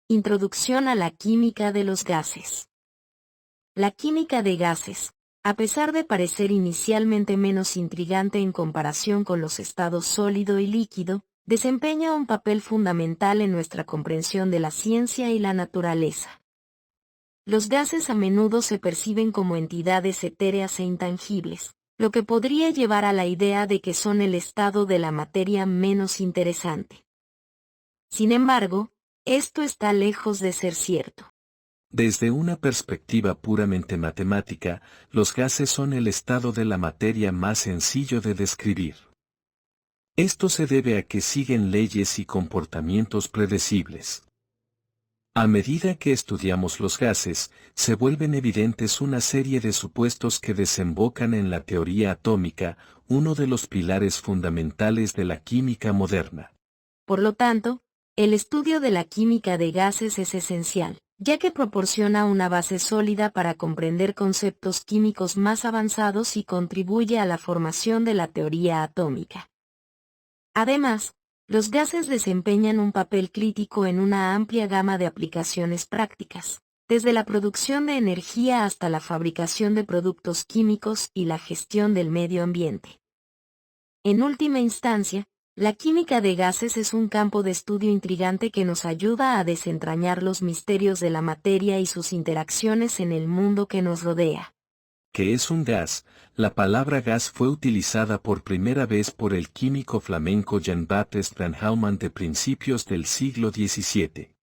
Introducción a la química de los gases. La química de gases, a pesar de parecer inicialmente menos intrigante en comparación con los estados sólido y líquido, desempeña un papel fundamental en nuestra comprensión de la ciencia y la naturaleza. Los gases a menudo se perciben como entidades etéreas e intangibles, lo que podría llevar a la idea de que son el estado de la materia menos interesante. Sin embargo, esto está lejos de ser cierto. Desde una perspectiva puramente matemática, los gases son el estado de la materia más sencillo de describir. Esto se debe a que siguen leyes y comportamientos predecibles. A medida que estudiamos los gases, se vuelven evidentes una serie de supuestos que desembocan en la teoría atómica, uno de los pilares fundamentales de la química moderna. Por lo tanto, el estudio de la química de gases es esencial, ya que proporciona una base sólida para comprender conceptos químicos más avanzados y contribuye a la formación de la teoría atómica. Además, los gases desempeñan un papel crítico en una amplia gama de aplicaciones prácticas, desde la producción de energía hasta la fabricación de productos químicos y la gestión del medio ambiente. En última instancia, la química de gases es un campo de estudio intrigante que nos ayuda a desentrañar los misterios de la materia y sus interacciones en el mundo que nos rodea. ¿Qué es un gas? La palabra gas fue utilizada por primera vez por el químico flamenco Jean-Baptiste Van Helmont de principios del siglo XVII.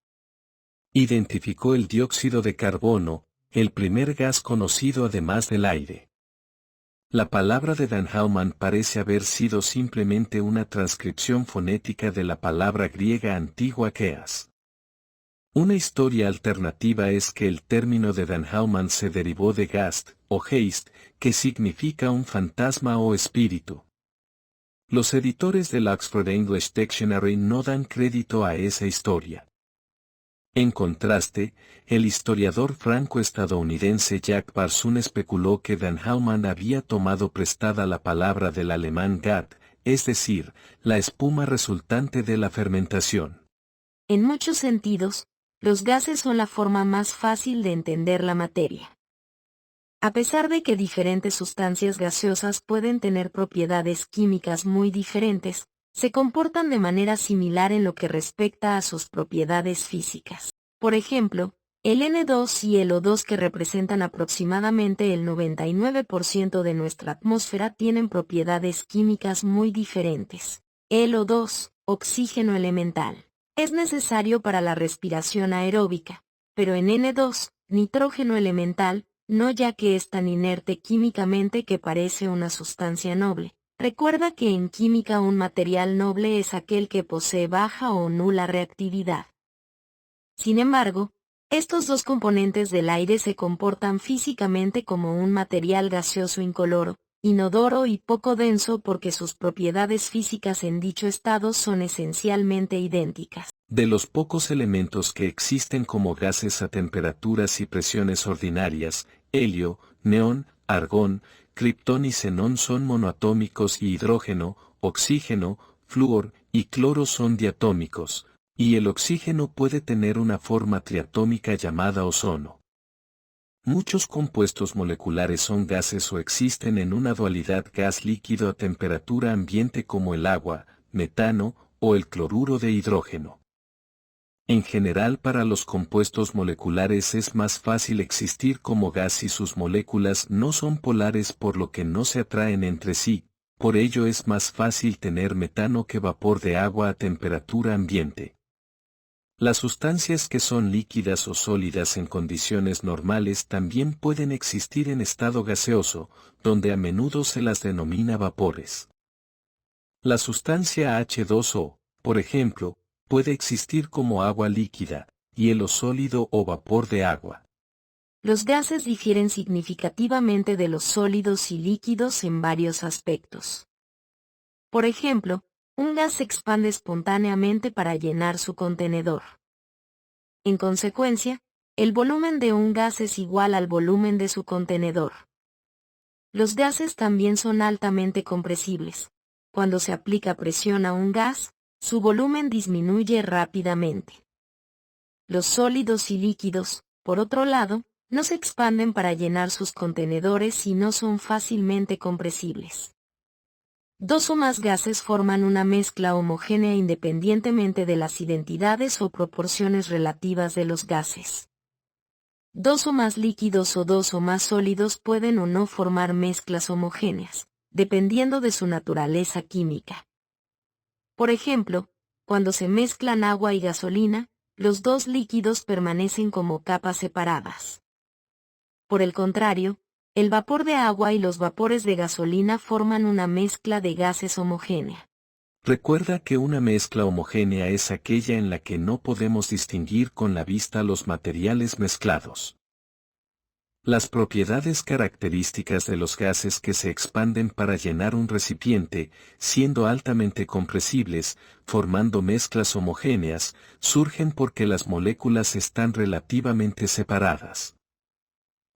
Identificó el dióxido de carbono, el primer gas conocido además del aire. La palabra de Van Helmont parece haber sido simplemente una transcripción fonética de la palabra griega antigua keas. Una historia alternativa es que el término de Van Helmont se derivó de Gast, o Geist, que significa un fantasma o espíritu. Los editores del Oxford English Dictionary no dan crédito a esa historia. En contraste, el historiador franco-estadounidense Jack Barsun especuló que Van Helmont había tomado prestada la palabra del alemán Gat, es decir, la espuma resultante de la fermentación. En muchos sentidos, los gases son la forma más fácil de entender la materia. A pesar de que diferentes sustancias gaseosas pueden tener propiedades químicas muy diferentes, se comportan de manera similar en lo que respecta a sus propiedades físicas. Por ejemplo, el N2 y el O2, que representan aproximadamente el 99% de nuestra atmósfera, tienen propiedades químicas muy diferentes. El O2, oxígeno elemental, es necesario para la respiración aeróbica, pero en N2, nitrógeno elemental, no, ya que es tan inerte químicamente que parece una sustancia noble. Recuerda que en química un material noble es aquel que posee baja o nula reactividad. Sin embargo, estos dos componentes del aire se comportan físicamente como un material gaseoso incoloro, inodoro y poco denso porque sus propiedades físicas en dicho estado son esencialmente idénticas. De los pocos elementos que existen como gases a temperaturas y presiones ordinarias, helio, neón, argón, criptón y xenón son monoatómicos y hidrógeno, oxígeno, flúor y cloro son diatómicos, y el oxígeno puede tener una forma triatómica llamada ozono. Muchos compuestos moleculares son gases o existen en una dualidad gas-líquido a temperatura ambiente como el agua, metano o el cloruro de hidrógeno. En general, para los compuestos moleculares es más fácil existir como gas y sus moléculas no son polares, por lo que no se atraen entre sí, por ello es más fácil tener metano que vapor de agua a temperatura ambiente. Las sustancias que son líquidas o sólidas en condiciones normales también pueden existir en estado gaseoso, donde a menudo se las denomina vapores. La sustancia H2O, por ejemplo, puede existir como agua líquida, hielo sólido o vapor de agua. Los gases difieren significativamente de los sólidos y líquidos en varios aspectos. Por ejemplo, un gas se expande espontáneamente para llenar su contenedor. En consecuencia, el volumen de un gas es igual al volumen de su contenedor. Los gases también son altamente compresibles. Cuando se aplica presión a un gas, su volumen disminuye rápidamente. Los sólidos y líquidos, por otro lado, no se expanden para llenar sus contenedores y no son fácilmente compresibles. Dos o más gases forman una mezcla homogénea independientemente de las identidades o proporciones relativas de los gases. Dos o más líquidos o dos o más sólidos pueden o no formar mezclas homogéneas, dependiendo de su naturaleza química. Por ejemplo, cuando se mezclan agua y gasolina, los dos líquidos permanecen como capas separadas. Por el contrario, el vapor de agua y los vapores de gasolina forman una mezcla de gases homogénea. Recuerda que una mezcla homogénea es aquella en la que no podemos distinguir con la vista los materiales mezclados. Las propiedades características de los gases que se expanden para llenar un recipiente, siendo altamente compresibles, formando mezclas homogéneas, surgen porque las moléculas están relativamente separadas.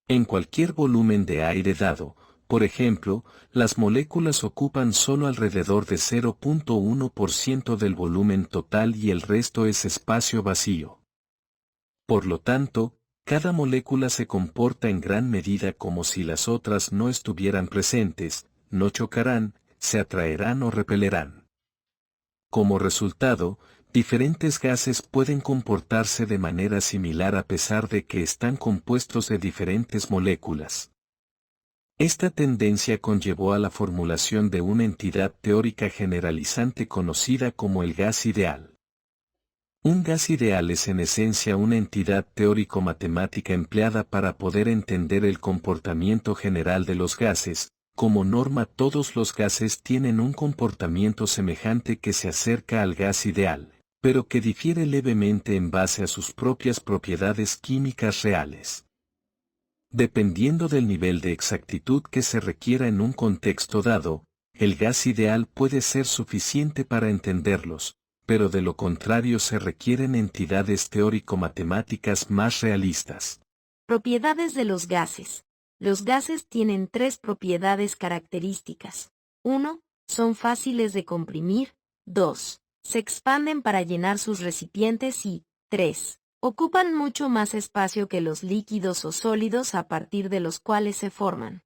En cualquier volumen de aire dado, por ejemplo, las moléculas ocupan solo alrededor de 0.1% del volumen total y el resto es espacio vacío. Por lo tanto, cada molécula se comporta en gran medida como si las otras no estuvieran presentes, no chocarán, se atraerán o repelerán. Como resultado, diferentes gases pueden comportarse de manera similar a pesar de que están compuestos de diferentes moléculas. Esta tendencia conllevó a la formulación de una entidad teórica generalizante conocida como el gas ideal. Un gas ideal es en esencia una entidad teórico-matemática empleada para poder entender el comportamiento general de los gases. Como norma, todos los gases tienen un comportamiento semejante que se acerca al gas ideal, pero que difiere levemente en base a sus propias propiedades químicas reales. Dependiendo del nivel de exactitud que se requiera en un contexto dado, el gas ideal puede ser suficiente para entenderlos, pero de lo contrario se requieren entidades teórico-matemáticas más realistas. Propiedades de los gases. Los gases tienen tres propiedades características. 1. Son fáciles de comprimir. 2. Se expanden para llenar sus recipientes y 3. Ocupan mucho más espacio que los líquidos o sólidos a partir de los cuales se forman.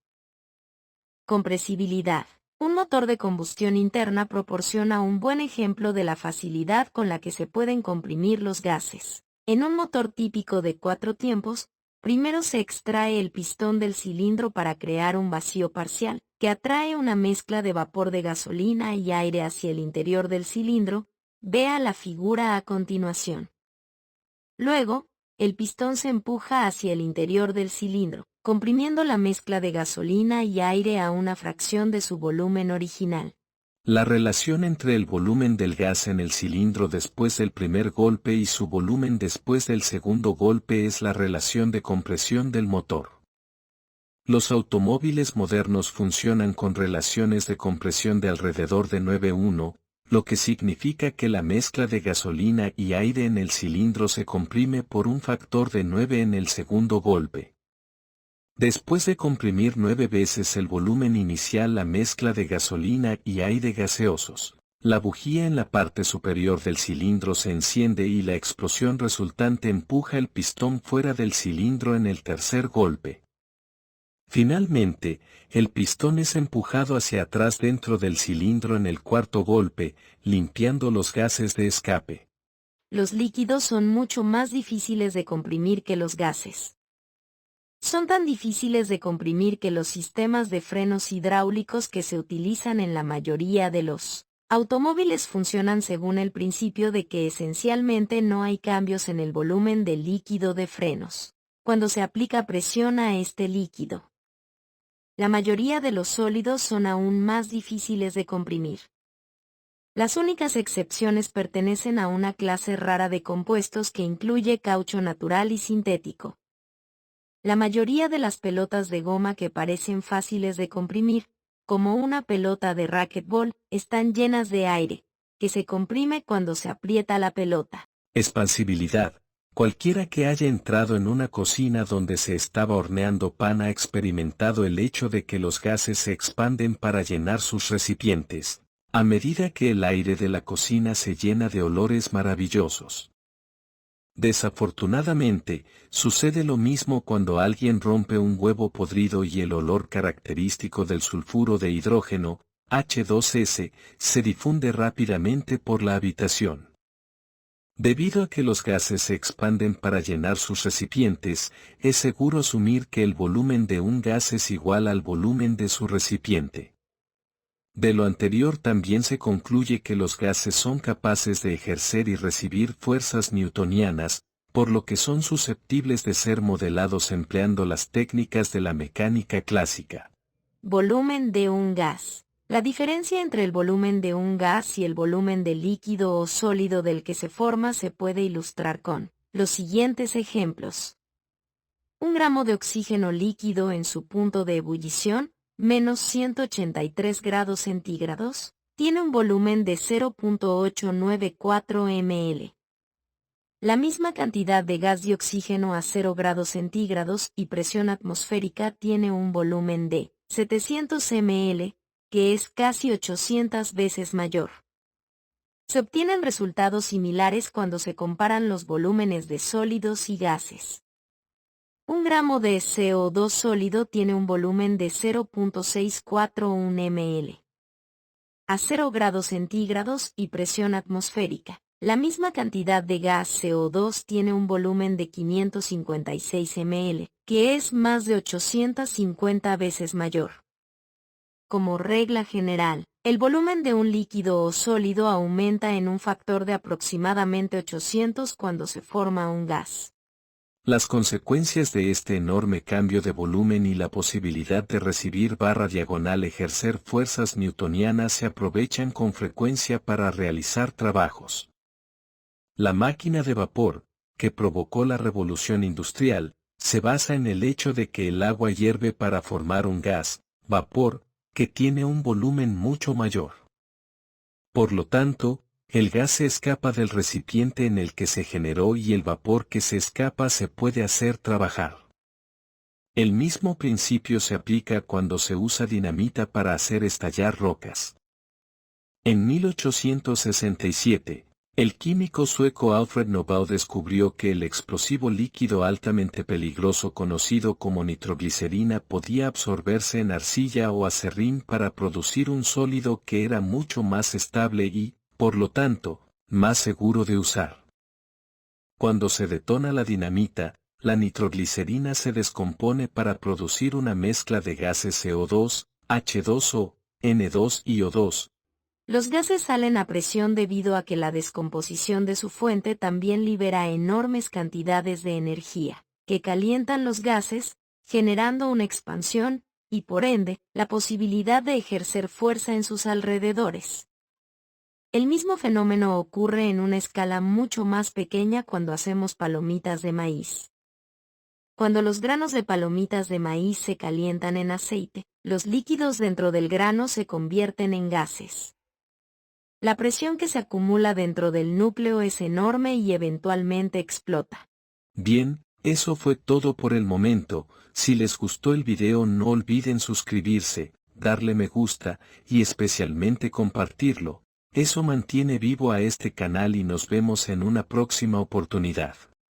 Compresibilidad. Un motor de combustión interna proporciona un buen ejemplo de la facilidad con la que se pueden comprimir los gases. En un motor típico de 4 tiempos, primero se extrae el pistón del cilindro para crear un vacío parcial, que atrae una mezcla de vapor de gasolina y aire hacia el interior del cilindro. Vea la figura a continuación. Luego, el pistón se empuja hacia el interior del cilindro, comprimiendo la mezcla de gasolina y aire a una fracción de su volumen original. La relación entre el volumen del gas en el cilindro después del primer golpe y su volumen después del segundo golpe es la relación de compresión del motor. Los automóviles modernos funcionan con relaciones de compresión de alrededor de 9:1, lo que significa que la mezcla de gasolina y aire en el cilindro se comprime por un factor de 9 en el segundo golpe. Después de comprimir 9 veces el volumen inicial, la mezcla de gasolina y aire gaseosos, la bujía en la parte superior del cilindro se enciende y la explosión resultante empuja el pistón fuera del cilindro en el tercer golpe. Finalmente, el pistón es empujado hacia atrás dentro del cilindro en el cuarto golpe, limpiando los gases de escape. Los líquidos son mucho más difíciles de comprimir que los gases. Son tan difíciles de comprimir que los sistemas de frenos hidráulicos que se utilizan en la mayoría de los automóviles funcionan según el principio de que esencialmente no hay cambios en el volumen del líquido de frenos cuando se aplica presión a este líquido. La mayoría de los sólidos son aún más difíciles de comprimir. Las únicas excepciones pertenecen a una clase rara de compuestos que incluye caucho natural y sintético. La mayoría de las pelotas de goma que parecen fáciles de comprimir, como una pelota de racquetball, están llenas de aire, que se comprime cuando se aprieta la pelota. Expansibilidad. Cualquiera que haya entrado en una cocina donde se estaba horneando pan ha experimentado el hecho de que los gases se expanden para llenar sus recipientes, a medida que el aire de la cocina se llena de olores maravillosos. Desafortunadamente, sucede lo mismo cuando alguien rompe un huevo podrido y el olor característico del sulfuro de hidrógeno, H2S, se difunde rápidamente por la habitación. Debido a que los gases se expanden para llenar sus recipientes, es seguro asumir que el volumen de un gas es igual al volumen de su recipiente. De lo anterior también se concluye que los gases son capaces de ejercer y recibir fuerzas newtonianas, por lo que son susceptibles de ser modelados empleando las técnicas de la mecánica clásica. Volumen de un gas. La diferencia entre el volumen de un gas y el volumen de líquido o sólido del que se forma se puede ilustrar con los siguientes ejemplos. 1 gramo de oxígeno líquido en su punto de ebullición, menos 183 grados centígrados, tiene un volumen de 0.894 ml. La misma cantidad de gas de oxígeno a 0 grados centígrados y presión atmosférica tiene un volumen de 700 ml, que es casi 800 veces mayor. Se obtienen resultados similares cuando se comparan los volúmenes de sólidos y gases. 1 gramo de CO2 sólido tiene un volumen de 0.641 ml. A 0 grados centígrados y presión atmosférica, la misma cantidad de gas CO2 tiene un volumen de 556 ml, que es más de 850 veces mayor. Como regla general, el volumen de un líquido o sólido aumenta en un factor de aproximadamente 800 cuando se forma un gas. Las consecuencias de este enorme cambio de volumen y la posibilidad de recibir ejercer fuerzas newtonianas se aprovechan con frecuencia para realizar trabajos. La máquina de vapor, que provocó la revolución industrial, se basa en el hecho de que el agua hierve para formar un gas, vapor, que tiene un volumen mucho mayor. Por lo tanto, el gas se escapa del recipiente en el que se generó y el vapor que se escapa se puede hacer trabajar. El mismo principio se aplica cuando se usa dinamita para hacer estallar rocas. En 1867, el químico sueco Alfred Nobel descubrió que el explosivo líquido altamente peligroso conocido como nitroglicerina podía absorberse en arcilla o acerrín para producir un sólido que era mucho más estable y, por lo tanto, más seguro de usar. Cuando se detona la dinamita, la nitroglicerina se descompone para producir una mezcla de gases CO2, H2O, N2 y O2. Los gases salen a presión debido a que la descomposición de su fuente también libera enormes cantidades de energía, que calientan los gases, generando una expansión, y por ende, la posibilidad de ejercer fuerza en sus alrededores. El mismo fenómeno ocurre en una escala mucho más pequeña cuando hacemos palomitas de maíz. Cuando los granos de palomitas de maíz se calientan en aceite, los líquidos dentro del grano se convierten en gases. La presión que se acumula dentro del núcleo es enorme y eventualmente explota. Bien, eso fue todo por el momento. Si les gustó el video no olviden suscribirse, darle me gusta y especialmente compartirlo. Eso mantiene vivo a este canal y nos vemos en una próxima oportunidad.